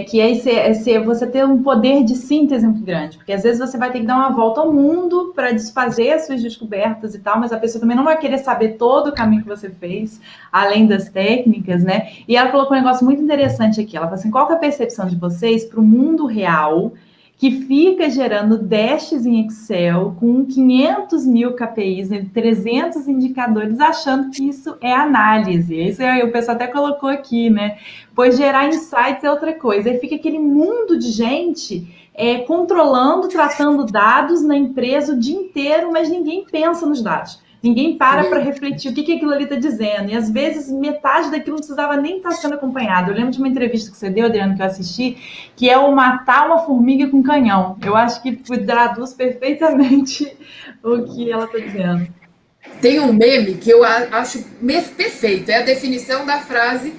Que é você ter um poder de síntese muito grande, porque às vezes você vai ter que dar uma volta ao mundo para desfazer as suas descobertas e tal, mas a pessoa também não vai querer saber todo o caminho que você fez, além das técnicas, né? E ela colocou um negócio muito interessante aqui. Ela falou assim: qual que é a percepção de vocês para o mundo real que fica gerando dashs em Excel com 500 mil KPIs, né, 300 indicadores, achando que isso é análise. Isso aí o pessoal até colocou aqui, né? Pois gerar insights é outra coisa. Aí fica aquele mundo de gente controlando, tratando dados na empresa o dia inteiro, mas ninguém pensa nos dados. Ninguém para refletir o que aquilo ali está dizendo. E, às vezes, metade daquilo não precisava nem estar sendo acompanhado. Eu lembro de uma entrevista que você deu, Adriano, que eu assisti, que é o matar uma formiga com canhão. Eu acho que traduz perfeitamente o que ela está dizendo.
Tem um meme que eu acho perfeito. É a definição da frase,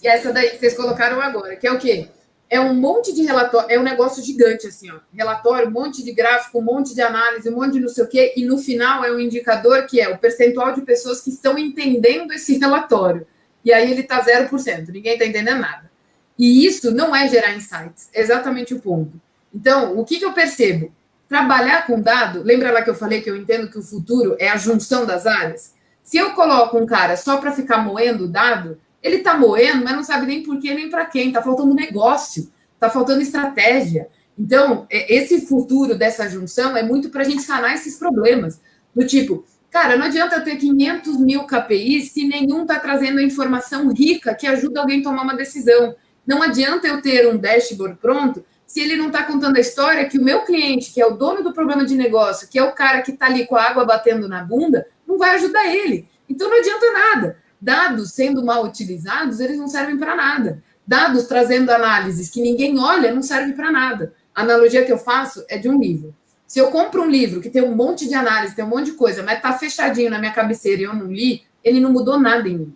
essa daí que vocês colocaram agora, que é o quê? É um monte de relatório, é um negócio gigante, assim, ó. Relatório, um monte de gráfico, um monte de análise, um monte de não sei o quê, e no final é um indicador que é o percentual de pessoas que estão entendendo esse relatório. E aí ele tá 0%, ninguém está entendendo nada. E isso não é gerar insights, é exatamente o ponto. Então, o que eu percebo? Trabalhar com dado, lembra lá que eu falei que eu entendo que o futuro é a junção das áreas? Se eu coloco um cara só para ficar moendo o dado, ele está moendo, mas não sabe nem por quê, nem para quem. Está faltando negócio, está faltando estratégia. Então, esse futuro dessa junção é muito para a gente sanar esses problemas. Do tipo, cara, não adianta eu ter 500 mil KPIs se nenhum está trazendo a informação rica que ajuda alguém a tomar uma decisão. Não adianta eu ter um dashboard pronto se ele não está contando a história que o meu cliente, que é o dono do problema de negócio, que é o cara que está ali com a água batendo na bunda, não vai ajudar ele. Então, não adianta nada. Dados sendo mal utilizados, eles não servem para nada. Dados trazendo análises que ninguém olha, não servem para nada. A analogia que eu faço é de um livro. Se eu compro um livro que tem um monte de análise, tem um monte de coisa, mas está fechadinho na minha cabeceira e eu não li, ele não mudou nada em mim.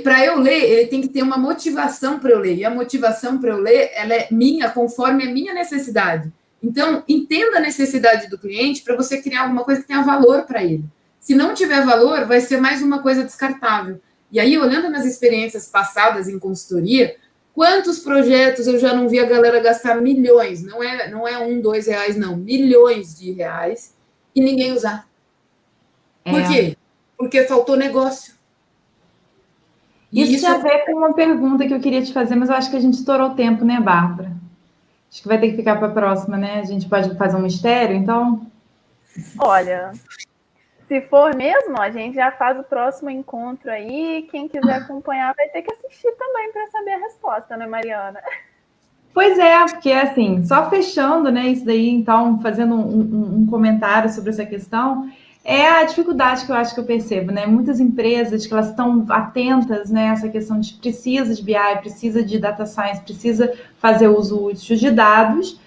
Para eu ler, ele tem que ter uma motivação para eu ler. E a motivação para eu ler, ela é minha, conforme a minha necessidade. Então, entenda a necessidade do cliente para você criar alguma coisa que tenha valor para ele. Se não tiver valor, vai ser mais uma coisa descartável. E aí, olhando nas experiências passadas em consultoria, quantos projetos eu já não vi a galera gastar milhões, não é R$1, R$2, não, milhões de reais, e ninguém usar. Por quê? Porque faltou negócio.
Isso tem a ver com uma pergunta que eu queria te fazer, mas eu acho que a gente estourou o tempo, né, Bárbara? Acho que vai ter que ficar para a próxima, né? A gente pode fazer um mistério, então?
Olha, se for mesmo, a gente já faz o próximo encontro aí. Quem quiser acompanhar vai ter que assistir também para saber a resposta, né, Mariana?
Pois é, porque assim, só fechando, né, isso daí, então, fazendo um comentário sobre essa questão, é a dificuldade que eu acho que eu percebo, né? Muitas empresas que elas estão atentas, né, a essa questão de precisa de BI, precisa de data science, precisa fazer uso útil de dados.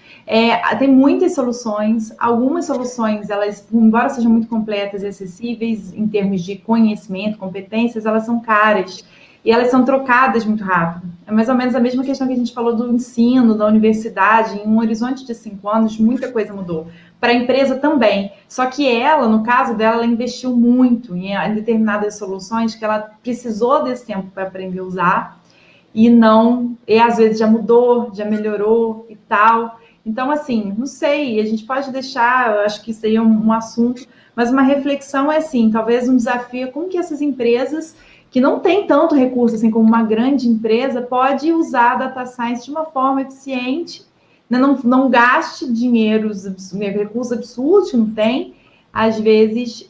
Tem muitas soluções, algumas soluções, elas, embora sejam muito completas e acessíveis em termos de conhecimento, competências, elas são caras e elas são trocadas muito rápido. É mais ou menos a mesma questão que a gente falou do ensino, da universidade. Em um horizonte de 5 anos, muita coisa mudou. Para a empresa também. Só que ela, no caso dela, ela investiu muito em determinadas soluções que ela precisou desse tempo para aprender a usar e não, e às vezes já mudou, já melhorou e tal. Então, assim, não sei, a gente pode deixar, eu acho que isso aí é um assunto, mas uma reflexão é assim, talvez um desafio é como que essas empresas que não têm tanto recurso assim como uma grande empresa pode usar a data science de uma forma eficiente, né? Não gaste dinheiros, recursos absurdos que não tem, às vezes,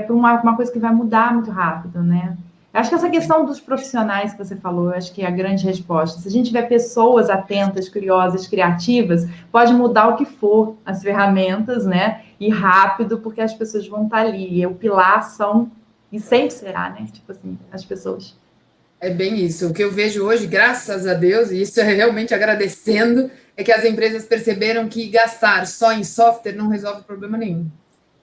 para uma coisa que vai mudar muito rápido, né? Acho que essa questão dos profissionais que você falou, eu acho que é a grande resposta. Se a gente tiver pessoas atentas, curiosas, criativas, pode mudar o que for as ferramentas, né? E rápido, porque as pessoas vão estar ali. E o pilar são, e sempre será, né? Tipo assim, as pessoas.
É bem isso. O que eu vejo hoje, graças a Deus, e isso é realmente agradecendo, é que as empresas perceberam que gastar só em software não resolve problema nenhum.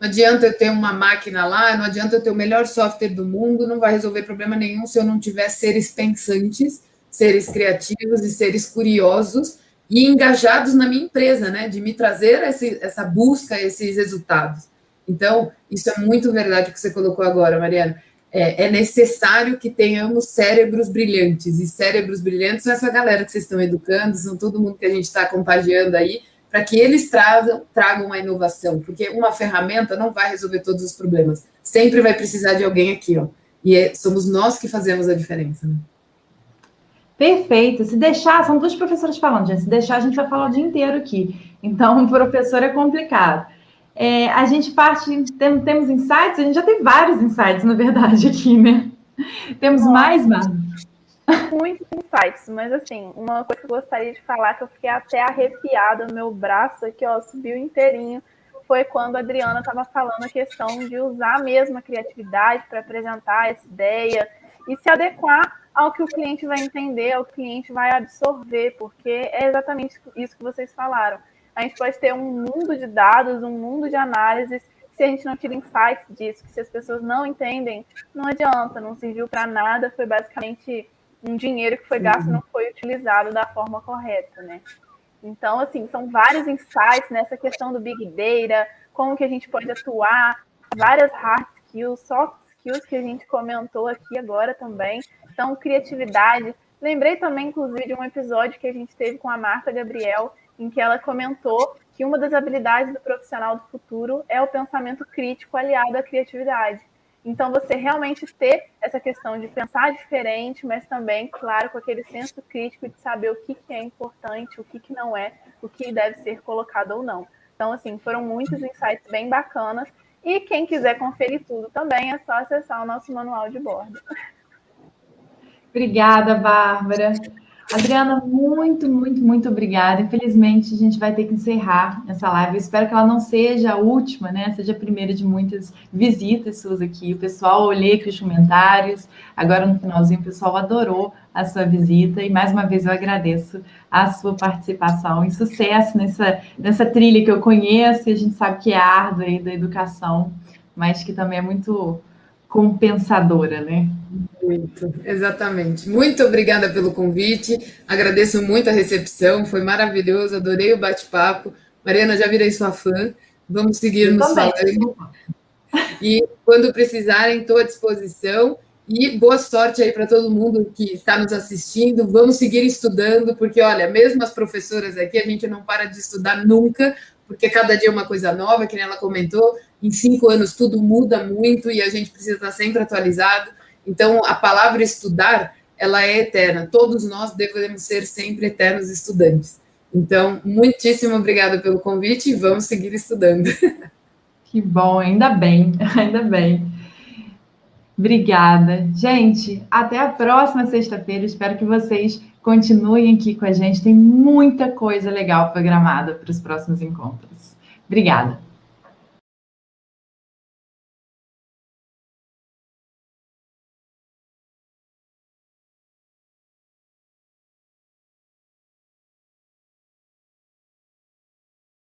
Não adianta eu ter uma máquina lá, não adianta eu ter o melhor software do mundo, não vai resolver problema nenhum se eu não tiver seres pensantes, seres criativos e seres curiosos e engajados na minha empresa, né? De me trazer essa busca, esses resultados. Então, isso é muito verdade o que você colocou agora, Mariana. É necessário que tenhamos cérebros brilhantes, e cérebros brilhantes são essa galera que vocês estão educando, são todo mundo que a gente está contagiando aí, para que eles tragam a inovação, porque uma ferramenta não vai resolver todos os problemas. Sempre vai precisar de alguém aqui, ó. E somos nós que fazemos a diferença, né?
Perfeito. Se deixar, são duas professoras falando, gente. Se deixar, a gente vai falar o dia inteiro aqui. Então, o professor é complicado. A gente temos insights, a gente já tem vários insights, na verdade, aqui, né? Temos mais, Bárbara?
Muitos insights, mas assim, uma coisa que eu gostaria de falar, que eu fiquei até arrepiada, meu braço aqui, ó, subiu inteirinho, foi quando a Adriana estava falando a questão de usar mesmo a criatividade para apresentar essa ideia e se adequar ao que o cliente vai entender, ao que o cliente vai absorver, porque é exatamente isso que vocês falaram. A gente pode ter um mundo de dados, um mundo de análises, se a gente não tira insights disso, que se as pessoas não entendem, não adianta, não serviu para nada, foi basicamente um dinheiro que foi gasto não foi utilizado da forma correta, né? Então, assim, são vários insights nessa questão do Big Data, como que a gente pode atuar, várias hard skills, soft skills que a gente comentou aqui agora também. Então, criatividade. Lembrei também, inclusive, de um episódio que a gente teve com a Marta Gabriel, em que ela comentou que uma das habilidades do profissional do futuro é o pensamento crítico aliado à criatividade. Então, você realmente ter essa questão de pensar diferente, mas também, claro, com aquele senso crítico de saber o que é importante, o que não é, o que deve ser colocado ou não. Então, assim, foram muitos insights bem bacanas. E quem quiser conferir tudo também, é só acessar o nosso manual de bordo.
Obrigada, Bárbara. Adriana, muito, muito, muito obrigada. Infelizmente, a gente vai ter que encerrar essa live. Eu espero que ela não seja a última, né? Seja a primeira de muitas visitas suas aqui. O pessoal, olhei aqui os comentários. Agora, no finalzinho, o pessoal adorou a sua visita. E, mais uma vez, eu agradeço a sua participação e sucesso nessa trilha que eu conheço e a gente sabe que é árdua aí da educação, mas que também é muito compensadora, né?
Muito, exatamente. Muito obrigada pelo convite, agradeço muito a recepção, foi maravilhoso, adorei o bate-papo. Mariana, já virei sua fã, vamos seguir nos falando. E quando precisarem, estou à disposição. E boa sorte aí para todo mundo que está nos assistindo. Vamos seguir estudando, porque, olha, mesmo as professoras aqui, a gente não para de estudar nunca, porque cada dia é uma coisa nova, que nem ela comentou. Em 5 anos tudo muda muito e a gente precisa estar sempre atualizado. Então, a palavra estudar, ela é eterna. Todos nós devemos ser sempre eternos estudantes. Então, muitíssimo obrigada pelo convite e vamos seguir estudando.
Que bom, ainda bem, ainda bem. Obrigada. Gente, até a próxima sexta-feira. Espero que vocês continuem aqui com a gente. Tem muita coisa legal programada para os próximos encontros. Obrigada.